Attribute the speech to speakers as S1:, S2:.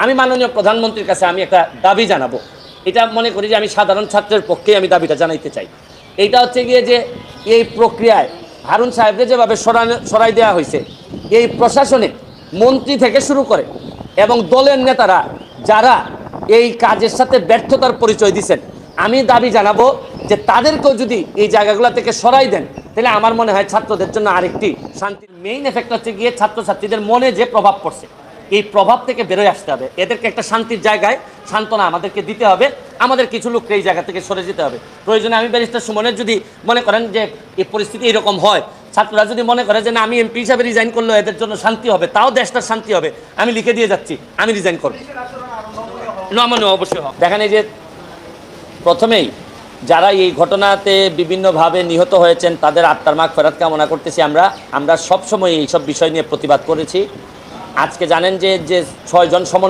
S1: আমি মাননীয় প্রধানমন্ত্রীর কাছে আমি একটা দাবি জানাবো, এটা মনে করি যে আমি সাধারণ ছাত্রের পক্ষে আমি দাবিটা জানাইতে চাই। এইটা হচ্ছে গিয়ে যে এই প্রক্রিয়ায় হারুন সাহেবকে যেভাবে সরাই দেওয়া হয়েছে, এই প্রশাসনে মন্ত্রী থেকে শুরু করে এবং দলের নেতারা যারা এই কাজের সাথে ব্যর্থতার পরিচয় দিচ্ছেন, আমি দাবি জানাবো যে তাদেরকেও যদি এই জায়গাগুলো থেকে সরাই দেন, তাহলে আমার মনে হয় ছাত্রদের জন্য আরেকটি শান্তির মেইন এফেক্ট হচ্ছে গিয়ে ছাত্রছাত্রীদের মনে যে প্রভাব পড়ছে, এই প্রভাব থেকে বেরোয় আসতে হবে। এদেরকে একটা শান্তির জায়গায় সান্ত্বনা আমাদেরকে দিতে হবে, আমাদের কিছু লোককে এই জায়গা থেকে সরে যেতে হবে। প্রয়োজনে আমি ব্যারিস্টার সুমনের যদি মনে করেন যে এই পরিস্থিতি এরকম হয়, ছাত্ররা যদি মনে করে যে না আমি এমপি হিসাবে রিজাইন করলেও এদের জন্য শান্তি হবে, তাও দেশটার শান্তি হবে, আমি লিখে দিয়ে যাচ্ছি আমি রিজাইন করবো, নমনীয় অবশ্যই হবে। দেখেন এই যে প্রথমেই যারা এই ঘটনাতে বিভিন্নভাবে নিহত হয়েছেন তাদের আত্মার মাগফিরাত কামনা করতেছি। আমরা সবসময় এইসব বিষয় নিয়ে প্রতিবাদ করেছি। আজকে জানেন যে 6 জন সমন্বয়